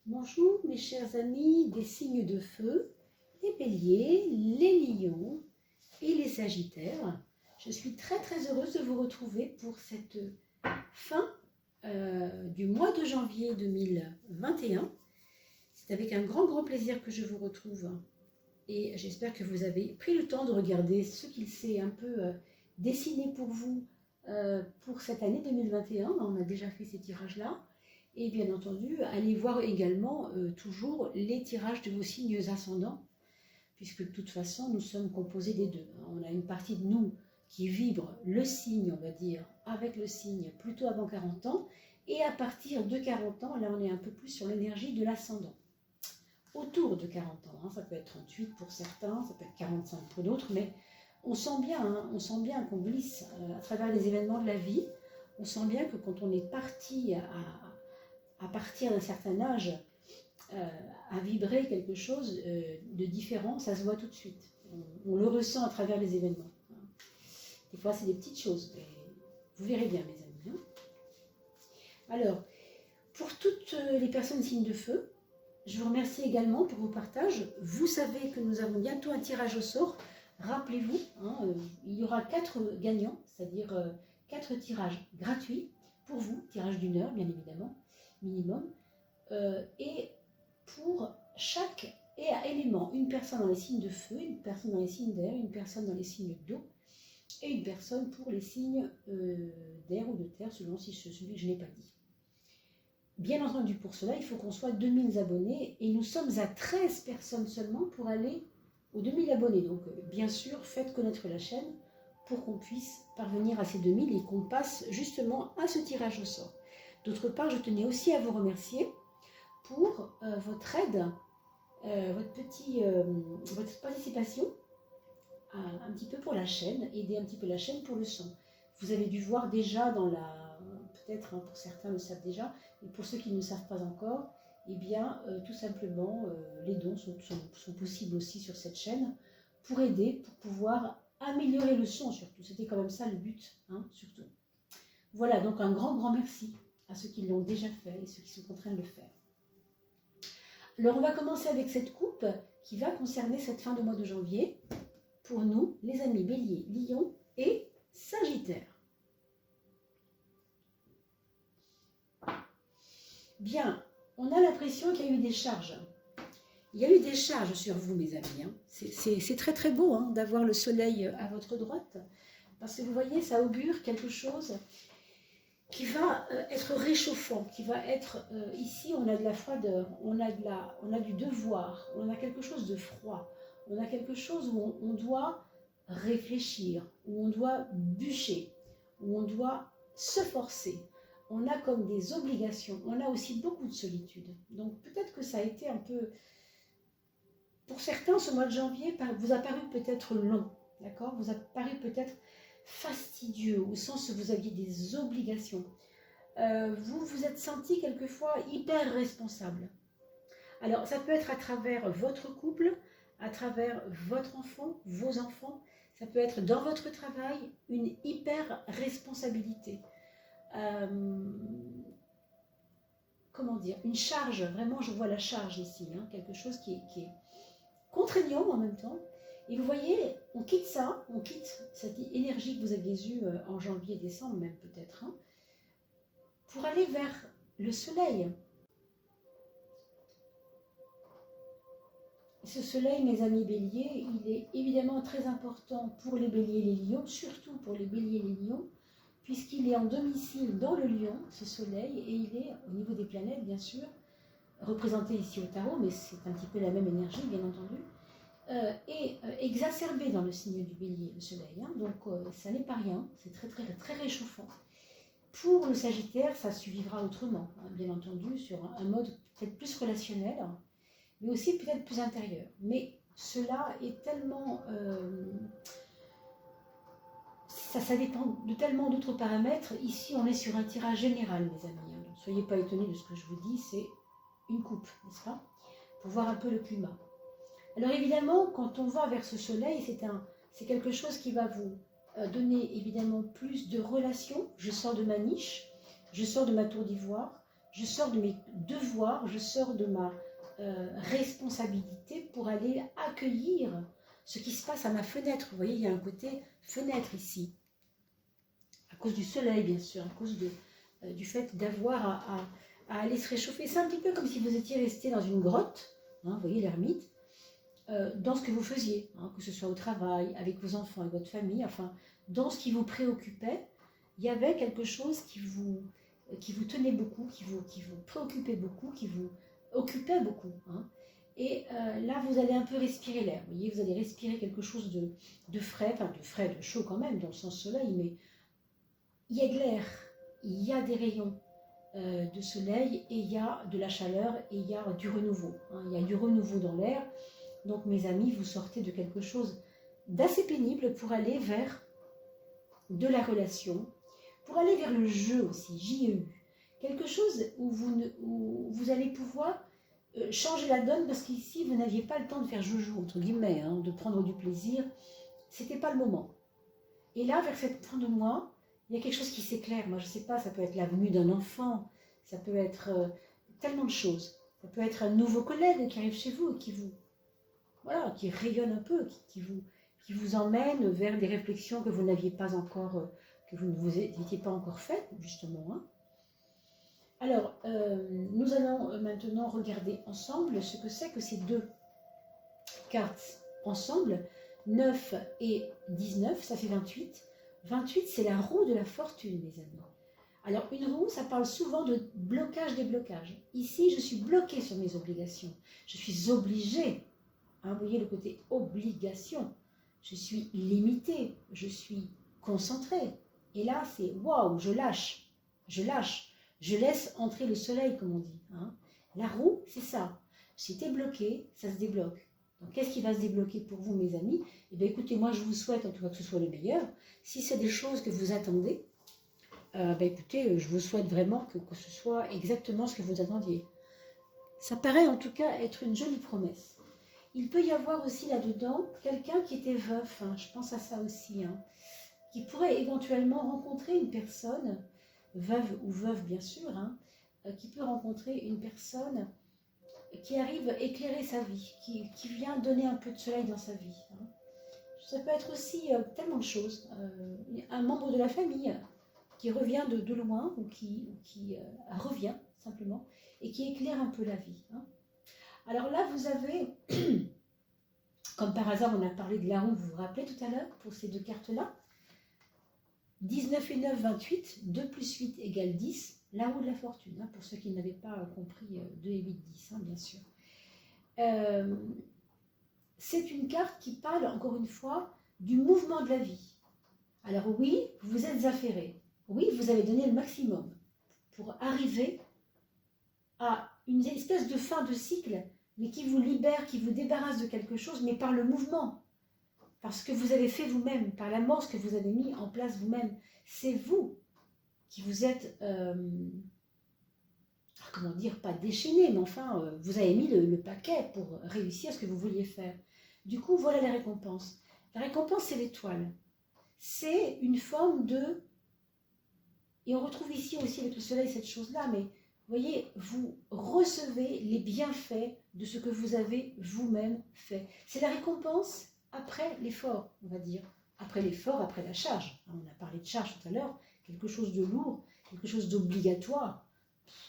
Bonjour mes chers amis des signes de feu, les béliers, les lions et les sagittaires. Je suis très heureuse de vous retrouver pour cette fin du mois de janvier 2021. C'est avec un grand plaisir que je vous retrouve et j'espère que vous avez pris le temps de regarder ce qu'il s'est un peu dessiné pour vous pour cette année 2021. On a déjà fait ces tirages-là. Et bien entendu, allez voir également toujours les tirages de vos signes ascendants, puisque de toute façon, nous sommes composés des deux. On a une partie de nous qui vibre le signe, on va dire, avec le signe plutôt avant 40 ans, et à partir de 40 ans, là on est un peu plus sur l'énergie de l'ascendant. Autour de 40 ans, hein, ça peut être 38 pour certains, ça peut être 45 pour d'autres, mais on sent bien qu'on glisse à travers les événements de la vie. On sent bien que quand on est parti à partir d'un certain âge, à vibrer quelque chose de différent, ça se voit tout de suite. On le ressent à travers les événements. Des fois, c'est des petites choses, mais vous verrez bien, mes amis. Alors, pour toutes les personnes signes de feu, je vous remercie également pour vos partages. Vous savez que nous avons bientôt un tirage au sort. Rappelez-vous, il y aura 4 gagnants, c'est-à-dire 4 tirages gratuits pour vous, tirage d'une heure, bien évidemment, minimum, et pour chaque élément, une personne dans les signes de feu, une personne dans les signes d'air, une personne dans les signes d'eau, et une personne pour les signes d'air ou de terre, selon si celui que je n'ai pas dit. Bien entendu, pour cela, il faut qu'on soit 2000 abonnés, et nous sommes à 13 personnes seulement pour aller aux 2000 abonnés. Donc, bien sûr, faites connaître la chaîne pour qu'on puisse parvenir à ces 2000 et qu'on passe justement à ce tirage au sort. D'autre part, je tenais aussi à vous remercier pour votre aide, votre participation un petit peu pour la chaîne, aider un petit peu la chaîne pour le son. Vous avez dû voir déjà dans la... Peut-être pour certains le savent déjà, mais pour ceux qui ne le savent pas encore, eh bien tout simplement les dons sont possibles aussi sur cette chaîne pour aider, pour pouvoir améliorer le son surtout. C'était quand même ça le but, surtout. Voilà, donc un grand merci à ceux qui l'ont déjà fait et ceux qui sont en train de le faire. Alors on va commencer avec cette coupe qui va concerner cette fin de mois de janvier pour nous, les amis Bélier, Lion et Sagittaire. Bien, on a l'impression qu'il y a eu des charges. Il y a eu des charges sur vous, mes amis. C'est très beau d'avoir le soleil à votre droite, parce que vous voyez, ça augure quelque chose qui va être réchauffant, qui va être... ici, on a de la froideur, on a du devoir, on a quelque chose de froid, on a quelque chose où on doit réfléchir, où on doit bûcher, où on doit se forcer. On a comme des obligations, on a aussi beaucoup de solitude. Donc peut-être que ça a été un peu... Pour certains, ce mois de janvier vous a paru peut-être long, d'accord ? Vous a paru peut-être fastidieux, au sens où vous aviez des obligations. Vous vous êtes senti quelquefois hyper responsable. Alors, ça peut être à travers votre couple, à travers votre enfant, vos enfants. Ça peut être dans votre travail, une hyper responsabilité. Comment dire, une charge, vraiment je vois la charge ici, quelque chose qui est contraignant en même temps. Et vous voyez, on quitte ça, on quitte cette énergie que vous aviez eue en janvier, décembre même peut-être, pour aller vers le soleil. Ce soleil, mes amis béliers, il est évidemment très important pour les béliers et les lions, surtout pour les béliers et les lions, puisqu'il est en domicile dans le lion, ce soleil, et il est, au niveau des planètes, bien sûr, représenté ici au tarot, mais c'est un petit peu la même énergie, bien entendu, et exacerbé dans le signe du bélier, le soleil. Donc, ça n'est pas rien, c'est très réchauffant. Pour le Sagittaire, ça se vivra autrement, bien entendu, sur un mode peut-être plus relationnel, mais aussi peut-être plus intérieur. Mais cela est tellement... ça dépend de tellement d'autres paramètres. Ici, on est sur un tirage général, mes amis. Donc, soyez pas étonnés de ce que je vous dis, c'est une coupe, n'est-ce pas ? Pour voir un peu le climat. Alors évidemment, quand on va vers ce soleil, c'est quelque chose qui va vous donner évidemment plus de relations. Je sors de ma niche, je sors de ma tour d'ivoire, je sors de mes devoirs, je sors de ma responsabilité pour aller accueillir ce qui se passe à ma fenêtre. Vous voyez, il y a un côté fenêtre ici, à cause du soleil, bien sûr, à cause du fait d'avoir à aller se réchauffer. C'est un petit peu comme si vous étiez resté dans une grotte, hein, vous voyez l'ermite, dans ce que vous faisiez, hein, que ce soit au travail, avec vos enfants, avec votre famille, enfin, dans ce qui vous préoccupait, il y avait quelque chose qui vous tenait beaucoup, qui vous préoccupait beaucoup, qui vous occupait beaucoup. Hein. Et là, vous allez un peu respirer l'air. Vous voyez, vous allez respirer quelque chose de frais, enfin de frais, de chaud quand même, dans le sens soleil, mais il y a de l'air, il y a des rayons de soleil, et il y a de la chaleur, et il y a du renouveau. Hein. Il y a du renouveau dans l'air. Donc, mes amis, vous sortez de quelque chose d'assez pénible pour aller vers de la relation, pour aller vers le jeu aussi, J-E-U. Quelque chose où vous allez pouvoir changer la donne, parce qu'ici, vous n'aviez pas le temps de faire joujou, entre guillemets, hein, de prendre du plaisir. C'était pas le moment. Et là, vers cette fin de mois, il y a quelque chose qui s'éclaire. Moi, je ne sais pas, ça peut être la venue d'un enfant, ça peut être tellement de choses. Ça peut être un nouveau collègue qui arrive chez vous et qui rayonne un peu, qui vous emmène vers des réflexions que vous n'aviez pas encore, que vous ne vous étiez pas encore faites, justement. Hein. Alors, nous allons maintenant regarder ensemble ce que c'est que ces deux cartes ensemble. 9 et 19, ça fait 28. 28, c'est la roue de la fortune, mes amis. Alors, une roue, ça parle souvent de blocage, déblocage. Ici, je suis bloquée sur mes obligations. Je suis obligée. Hein, vous voyez le côté obligation. Je suis limitée. Je suis concentrée. Et là, c'est waouh, je lâche. Je lâche. Je laisse entrer le soleil, comme on dit. Hein. La roue, c'est ça. Si tu es bloqué, ça se débloque. Donc, qu'est-ce qui va se débloquer pour vous, mes amis? Eh bien, écoutez, moi, je vous souhaite en tout cas que ce soit le meilleur. Si c'est des choses que vous attendez, écoutez, je vous souhaite vraiment que ce soit exactement ce que vous attendiez. Ça paraît en tout cas être une jolie promesse. Il peut y avoir aussi là-dedans quelqu'un qui était veuf, hein, je pense à ça aussi, hein, qui pourrait éventuellement rencontrer une personne, veuve ou veuve bien sûr, hein, qui peut rencontrer une personne qui arrive à éclairer sa vie, qui vient donner un peu de soleil dans sa vie. Hein. Ça peut être aussi tellement de choses. Un membre de la famille qui revient de loin ou qui revient simplement et qui éclaire un peu la vie. Hein. Alors là, vous avez, comme par hasard, on a parlé de la roue, vous vous rappelez tout à l'heure, pour ces deux cartes-là. 19 et 9, 28, 2 plus 8 égale 10. La roue de la fortune, hein, pour ceux qui n'avaient pas compris 2 et 8, 10, hein, bien sûr. C'est une carte qui parle, encore une fois, du mouvement de la vie. Alors oui, vous êtes affairé. Oui, vous avez donné le maximum pour arriver à une espèce de fin de cycle, mais qui vous libère, qui vous débarrasse de quelque chose, mais par le mouvement. Parce que vous avez fait vous-même, par l'amorce que vous avez mis en place vous-même. C'est vous qui vous êtes, comment dire, pas déchaîné, mais enfin, vous avez mis le paquet pour réussir ce que vous vouliez faire. Du coup, voilà la récompense. La récompense, c'est l'étoile. C'est une forme de... Et on retrouve ici aussi avec le soleil cette chose-là, mais vous voyez, vous recevez les bienfaits de ce que vous avez vous-même fait. C'est la récompense après l'effort, on va dire. Après l'effort, après la charge. On a parlé de charge tout à l'heure, quelque chose de lourd, quelque chose d'obligatoire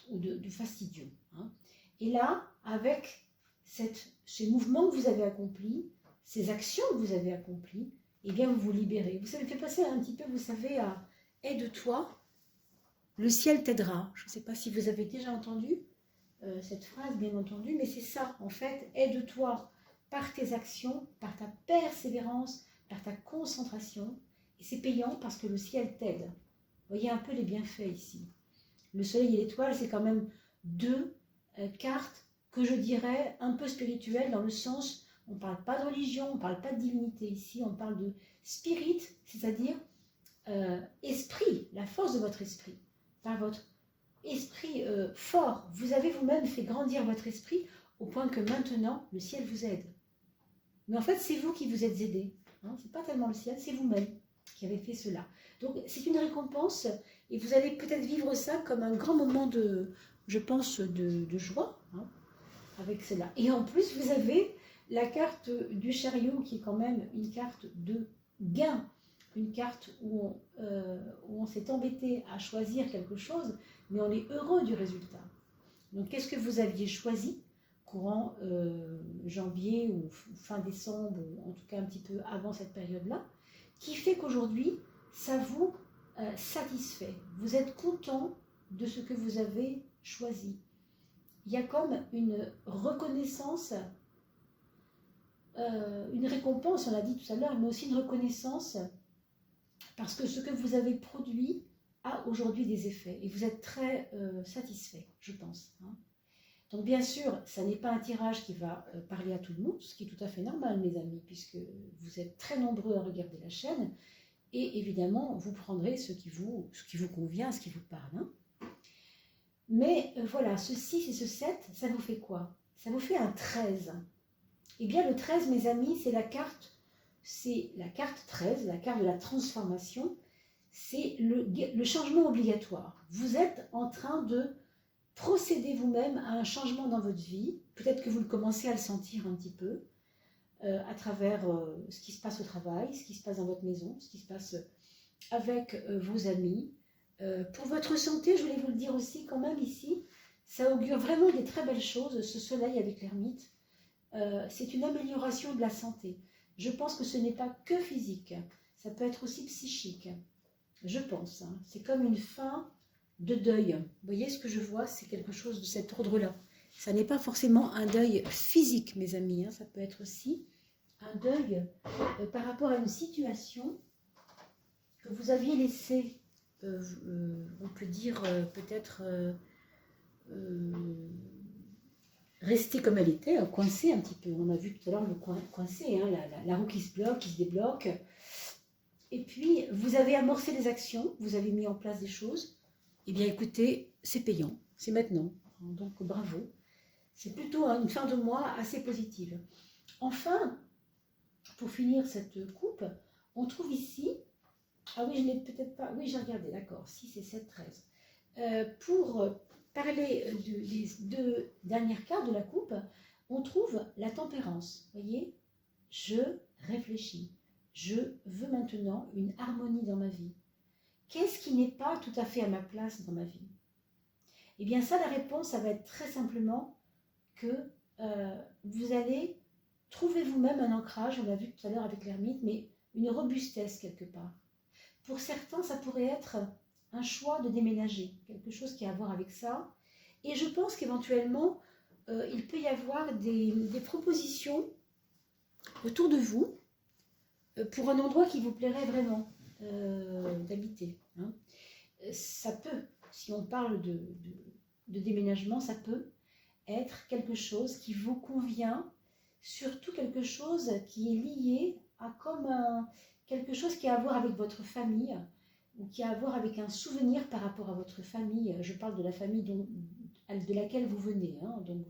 ou de fastidieux. Hein. Et là, avec ces mouvements que vous avez accomplis, ces actions que vous avez accomplies, eh bien, vous vous libérez. Vous savez, fait passer un petit peu, vous savez, à « aide-toi, le ciel t'aidera ». Je ne sais pas si vous avez déjà entendu cette phrase, bien entendu, mais c'est ça, en fait, aide-toi par tes actions, par ta persévérance, par ta concentration, et c'est payant parce que le ciel t'aide. Vous voyez un peu les bienfaits ici. Le soleil et l'étoile, c'est quand même deux cartes que je dirais un peu spirituelles, dans le sens, on ne parle pas de religion, on ne parle pas de divinité ici, on parle de spirit, c'est-à-dire esprit, la force de votre esprit, par votre esprit fort. Vous avez vous-même fait grandir votre esprit au point que maintenant, le ciel vous aide. Mais en fait, c'est vous qui vous êtes aidé. Hein, ce n'est pas tellement le ciel, c'est vous-même qui avez fait cela. Donc, c'est une récompense et vous allez peut-être vivre ça comme un grand moment de je pense, de joie, hein, avec cela. Et en plus, vous avez la carte du chariot qui est quand même une carte de gain, une carte où on s'est embêté à choisir quelque chose, mais on est heureux du résultat. Donc, qu'est-ce que vous aviez choisi courant janvier ou fin décembre, ou en tout cas un petit peu avant cette période-là, qui fait qu'aujourd'hui, ça vous satisfait. Vous êtes content de ce que vous avez choisi. Il y a comme une reconnaissance, une récompense, on l'a dit tout à l'heure, mais aussi une reconnaissance parce que ce que vous avez produit a aujourd'hui des effets et vous êtes très satisfait, je pense. Hein. Donc bien sûr, ça n'est pas un tirage qui va parler à tout le monde, ce qui est tout à fait normal, mes amis, puisque vous êtes très nombreux à regarder la chaîne et évidemment, vous prendrez ce qui vous convient, ce qui vous parle. Hein. Mais voilà, ce 6 et ce 7, ça vous fait quoi? Ça vous fait un 13. Eh bien, le 13, mes amis, c'est la carte 13, la carte de la transformation. C'est le changement obligatoire. Vous êtes en train de procéder vous-même à un changement dans votre vie. Peut-être que vous le commencez à le sentir un petit peu à travers ce qui se passe au travail, ce qui se passe dans votre maison, ce qui se passe avec vos amis. Pour votre santé, je voulais vous le dire aussi quand même ici, ça augure vraiment des très belles choses, ce soleil avec l'ermite. C'est une amélioration de la santé. Je pense que ce n'est pas que physique, ça peut être aussi psychique. Je pense, hein. C'est comme une fin de deuil. Vous voyez ce que je vois, c'est quelque chose de cet ordre-là. Ça n'est pas forcément un deuil physique, mes amis, hein. Ça peut être aussi un deuil par rapport à une situation que vous aviez laissée, on peut dire peut-être rester comme elle était, coincée un petit peu. On a vu tout à l'heure le coincé, hein, la roue qui se bloque, qui se débloque. Et puis, vous avez amorcé des actions, vous avez mis en place des choses. Eh bien, écoutez, c'est payant, c'est maintenant. Donc, bravo. C'est plutôt une fin de mois assez positive. Enfin, pour finir cette coupe, on trouve ici... Ah oui, je n'ai peut-être pas... Oui, j'ai regardé, d'accord. 6 et 7, 13. Pour parler des deux dernières cartes de la coupe, on trouve la tempérance. Vous voyez, je réfléchis. Je veux maintenant une harmonie dans ma vie. Qu'est-ce qui n'est pas tout à fait à ma place dans ma vie? Eh bien ça, la réponse, ça va être très simplement que vous allez trouver vous-même un ancrage, on l'a vu tout à l'heure avec l'ermite, mais une robustesse quelque part. Pour certains, ça pourrait être un choix de déménager, quelque chose qui a à voir avec ça. Et je pense qu'éventuellement, il peut y avoir des propositions autour de vous pour un endroit qui vous plairait vraiment d'habiter. Hein. Ça peut, si on parle de déménagement, ça peut être quelque chose qui vous convient, surtout quelque chose qui est lié à quelque chose qui a à voir avec votre famille ou qui a à voir avec un souvenir par rapport à votre famille. Je parle de la famille de laquelle vous venez, hein, donc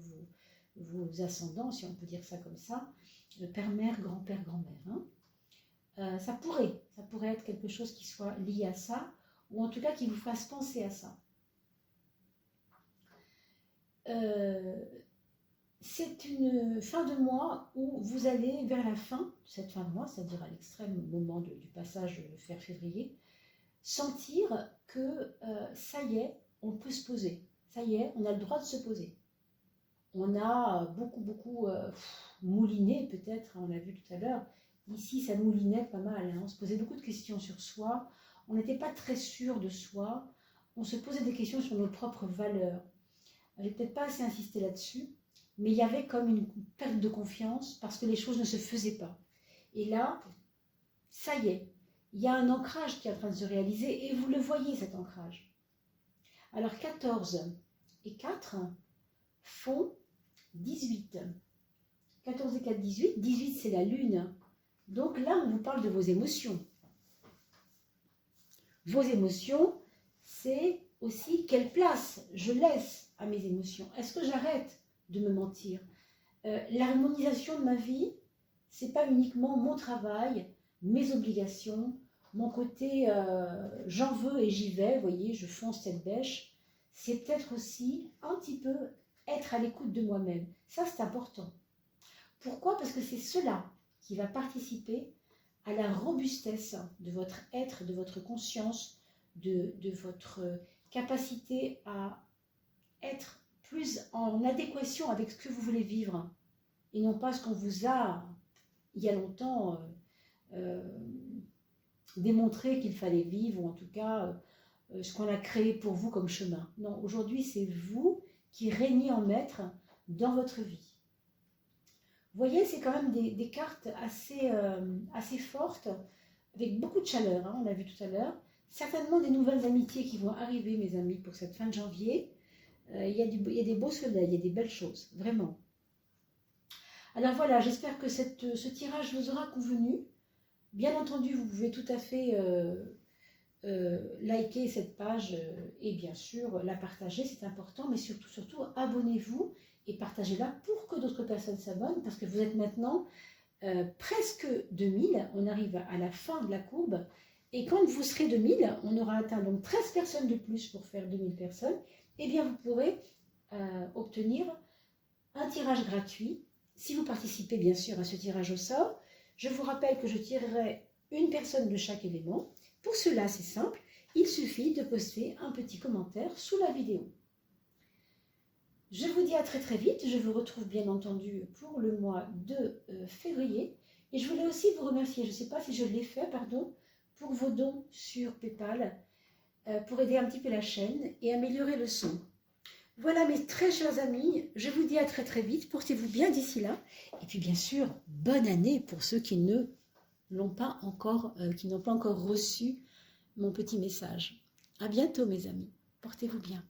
vos ascendants, si on peut dire ça comme ça, père, mère, grand-père, grand-mère. Hein. Ça pourrait être quelque chose qui soit lié à ça, ou en tout cas qui vous fasse penser à ça. C'est une fin de mois où vous allez vers la fin de cette fin de mois, c'est-à-dire à l'extrême moment du passage vers février, sentir que ça y est, on peut se poser. Ça y est, on a le droit de se poser. On a beaucoup mouliné peut-être, on l'a vu tout à l'heure. Ici, ça moulinait pas mal. Hein. On se posait beaucoup de questions sur soi. On n'était pas très sûr de soi. On se posait des questions sur nos propres valeurs. Je n'ai peut-être pas assez insisté là-dessus, mais il y avait comme une perte de confiance parce que les choses ne se faisaient pas. Et là, ça y est, il y a un ancrage qui est en train de se réaliser et vous le voyez, cet ancrage. Alors 14 et 4 font 18. 14 et 4, 18. 18, c'est la lune. Donc là, on vous parle de vos émotions. Vos émotions, c'est aussi quelle place je laisse à mes émotions. Est-ce que j'arrête de me mentir? L'harmonisation de ma vie, c'est pas uniquement mon travail, mes obligations, mon côté j'en veux et j'y vais, vous voyez, je fonce cette bêche. c'est peut-être aussi un petit peu être à l'écoute de moi-même. Ça, c'est important. Pourquoi? Parce que c'est cela qui va participer à la robustesse de votre être, de votre conscience, de votre capacité à être plus en adéquation avec ce que vous voulez vivre et non pas ce qu'on vous a, il y a longtemps, démontré qu'il fallait vivre, ou en tout cas ce qu'on a créé pour vous comme chemin. Non, aujourd'hui, c'est vous qui régnez en maître dans votre vie. Vous voyez, c'est quand même des cartes assez fortes, avec beaucoup de chaleur, hein, on l'a vu tout à l'heure. Certainement des nouvelles amitiés qui vont arriver, mes amis, pour cette fin de janvier. Il y a des beaux soleils, il y a des belles choses, vraiment. Alors voilà, j'espère que ce tirage vous aura convenu. Bien entendu, vous pouvez tout à fait liker cette page et bien sûr la partager, c'est important, mais surtout abonnez-vous et partagez-la pour que d'autres personnes s'abonnent, parce que vous êtes maintenant presque 2000, on arrive à la fin de la courbe, et quand vous serez 2000, on aura atteint donc 13 personnes de plus pour faire 2000 personnes, et bien vous pourrez obtenir un tirage gratuit, si vous participez bien sûr à ce tirage au sort. Je vous rappelle que je tirerai une personne de chaque élément. Pour cela, c'est simple, il suffit de poster un petit commentaire sous la vidéo. Je vous dis à très très vite, je vous retrouve bien entendu pour le mois de février. Et je voulais aussi vous remercier, je ne sais pas si je l'ai fait, pardon, pour vos dons sur PayPal, pour aider un petit peu la chaîne et améliorer le son. Voilà mes très chers amis, je vous dis à très très vite, portez-vous bien d'ici là. Et puis bien sûr, bonne année pour ceux qui n'ont pas encore reçu mon petit message. À bientôt mes amis, portez-vous bien.